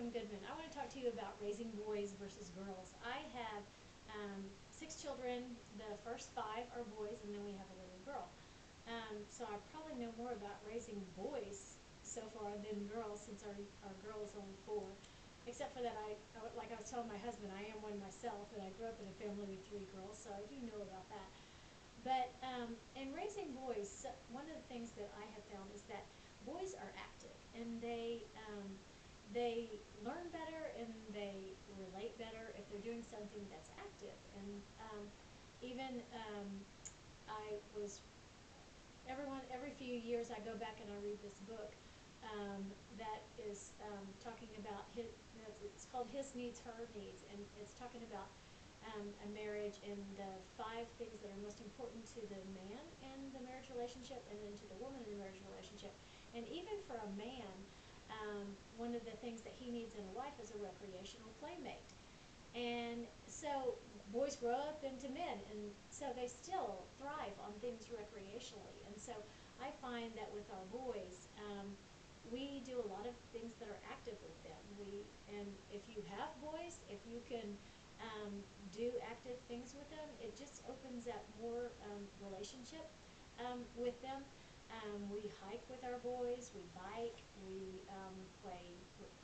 Kim Goodman. I want to talk to you about raising boys versus girls. I have 6 children. The first 5 are boys, and then we have a little girl. So I probably know more about raising boys so far than girls, since our girl is only 4. Except for that, like I was telling my husband, I am one myself, and I grew up in a family with 3 girls, so I do know about that. But in raising boys, one of the things that I have found is that boys are active, and they learn better and they relate better if they're doing something that's active. And even I was every few years I go back and I read this book that is talking about it's called His Needs, Her Needs, and it's talking about a marriage and the 5 things that are most important to the man in the marriage relationship, and then to the woman in the marriage relationship. And even for a man, one of the things that he needs in a wife is a recreational playmate. And so boys grow up into men, and so they still thrive on things recreationally. And so I find that with our boys, we do a lot of things that are active with them. And if you have boys, if you can do active things with them, it just opens up more relationship with them. We hike with our boys, we bike, we play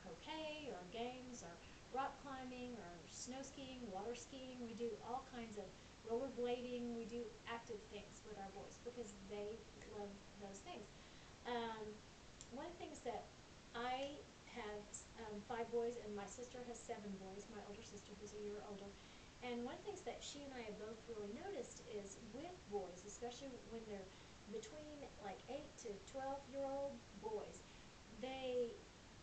croquet or games or rock climbing or snow skiing, water skiing. We do all kinds of rollerblading. We do active things with our boys because they love those things. One of the things that I have 5 boys, and my sister has 7 boys, my older sister who's a year older. And one of the things that she and I have both really noticed is with boys, especially when they're between like 8 to 12-year-old boys, they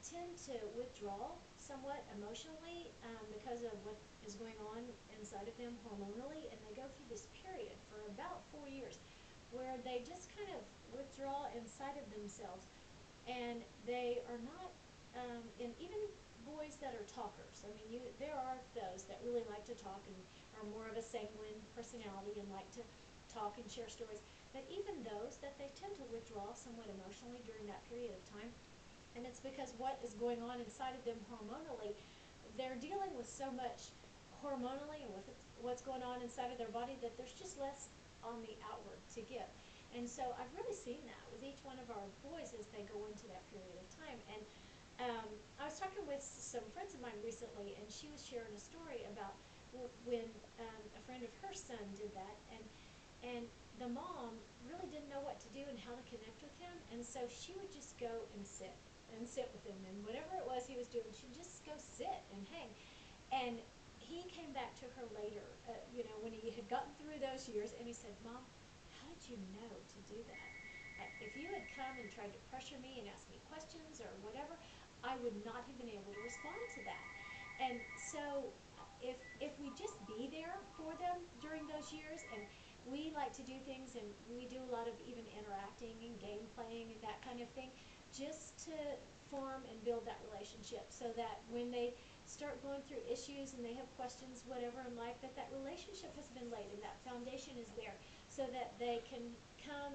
tend to withdraw somewhat emotionally because of what is going on inside of them hormonally, and they go through this period for about 4 years where they just kind of withdraw inside of themselves, and they are not, and even boys that are talkers. I mean, there are those that really like to talk and are more of a sanguine personality and like to talk and share stories. But even those that they tend to withdraw somewhat emotionally during that period of time, and it's because what is going on inside of them hormonally, they're dealing with so much hormonally and with what's going on inside of their body that there's just less on the outward to give. And so I've really seen that with each one of our boys as they go into that period of time. And I was talking with some friends of mine recently, and she was sharing a story about when a friend of her son did that, and the mom really didn't know what to do and how to connect with him, and so she would just go and sit with him, and whatever it was he was doing, she'd just go sit and hang. And he came back to her later, when he had gotten through those years, and he said, "Mom, how did you know to do that? If you had come and tried to pressure me and ask me questions or whatever, I would not have been able to respond to that." And so if we just be there for them during those years, and we like to do things, and we do a lot of even interacting and game playing and that kind of thing, just to form and build that relationship, so that when they start going through issues and they have questions, whatever in life, that relationship has been laid and that foundation is there, so that they can come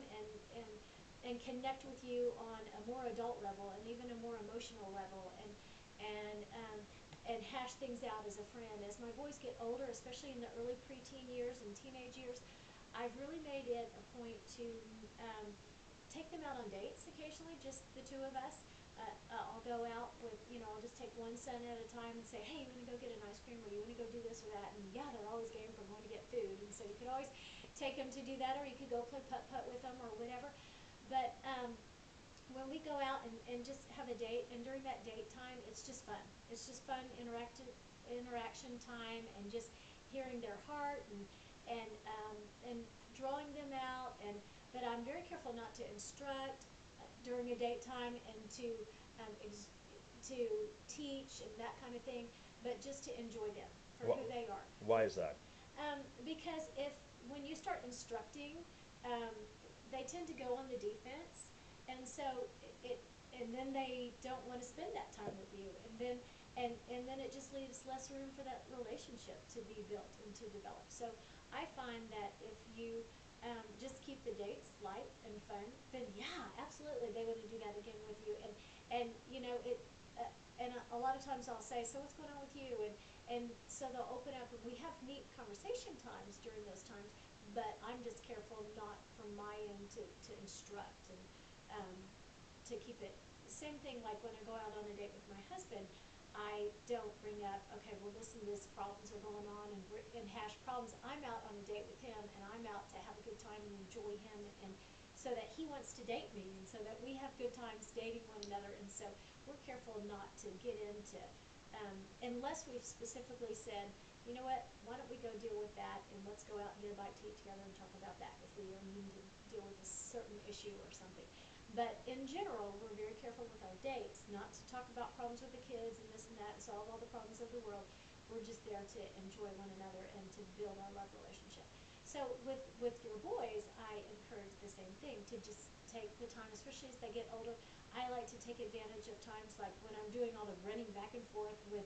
and connect with you on a more adult level and even a more emotional level, and hash things out as a friend. As my boys get older, especially in the early preteen years and teenage years, I've really made it a point to take them out on dates occasionally, just the 2 of us. I'll go out with, I'll just take one son at a time and say, "Hey, you want to go get an ice cream, or you want to go do this or that?" And yeah, they're always game for going to get food, and so you could always take them to do that, or you could go play putt-putt with them or whatever. But when we go out and just have a date, and during that date time, it's just fun. It's just fun interaction time, and just hearing their heart, and drawing them out. But I'm very careful not to instruct during a date time, and to teach and that kind of thing, but just to enjoy them for who they are. Why is that? Because if when you start instructing, um, they tend to go on the defense, and so and then they don't want to spend that time with you, and then it just leaves less room for that relationship to be built and to develop. So I find that if you just keep the dates light and fun, then yeah, absolutely, they want to do that again with you. And it. And a lot of times I'll say, so what's going on with you? And so they'll open up, and we have neat conversation times during those times, but I'm just careful not from my end to instruct and um, to keep it. Same thing like when I go out on a date with my husband, I don't bring up, okay, well, listen, this problems are going on and hash problems. I'm out on a date with him, and I'm out to have a good time and enjoy him, and so that he wants to date me, and so that we have good times dating one another. And so we're careful not to get into, unless we've specifically said, you know what, why don't we go deal with that, and let's go out and get a bite to eat together and talk about that if we are needing to deal with a certain issue or something. But in general, we're very careful with our dates not to talk about problems with the kids and this and that and solve all the problems of the world. We're just there to enjoy one another and to build our love relationship. So with your boys, I encourage the same thing, to just take the time, especially as they get older. I like to take advantage of times like when I'm doing all the running back and forth with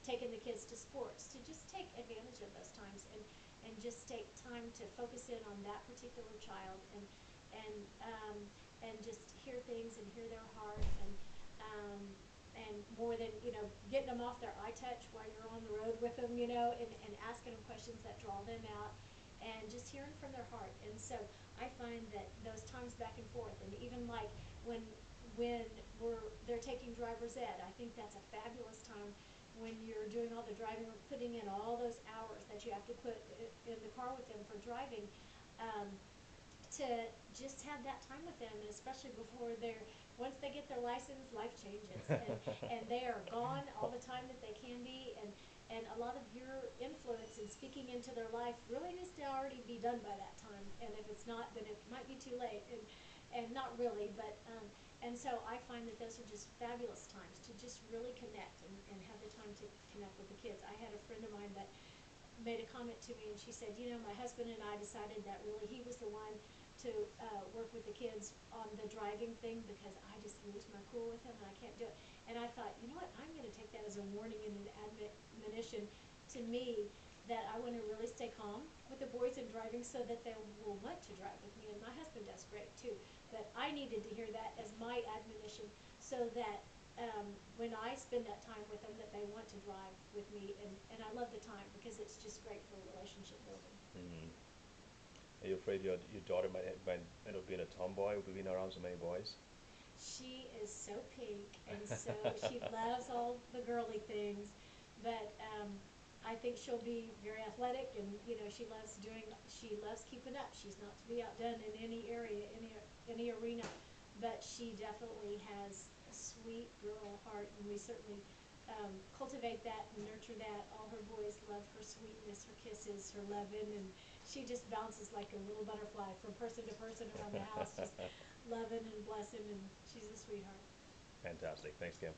taking the kids to sports, to just take advantage of those times and just take time to focus in on that particular child and um, and just hear things and hear their heart um, and more than getting them off their eye touch while you're on the road with them, and asking them questions that draw them out and just hearing from their heart. And so I find that those times back and forth, and even like when they're taking driver's ed, I think that's a fabulous time when you're doing all the driving or putting in all those hours that you have to put in the car with them for driving. Um, to just have that time with them, and especially before once they get their license, life changes, and they are gone all the time that they can be, and a lot of your influence in speaking into their life really needs to already be done by that time, and if it's not, then it might be too late, and not really, but and so I find that those are just fabulous times to just really connect and have the time to connect with the kids. I had a friend of mine that made a comment to me, and she said, my husband and I decided that really he was the one to work with the kids on the driving thing, because I just lose my cool with him and I can't do it. And I thought, you know what, I'm going to take that as a warning and an admonition to me, that I want to really stay calm with the boys in driving so that they will want to drive with me. And my husband does great too, but I needed to hear that as my admonition, so that when I spend that time with them, that they want to drive with me, and I love the time because it's just great for relationship building. Mm. Are you afraid your daughter might end up being a tomboy, being around so many boys? She is so pink, and so she loves all the girly things, but I think she'll be very athletic, and she loves keeping up. She's not to be outdone in any area, any arena, but she definitely has a sweet girl heart, and we certainly cultivate that and nurture that. All her boys love her sweetness, her kisses, her loving, and she just bounces like a little butterfly from person to person around the house, just loving and blessing, and she's a sweetheart. Fantastic. Thanks, Kim.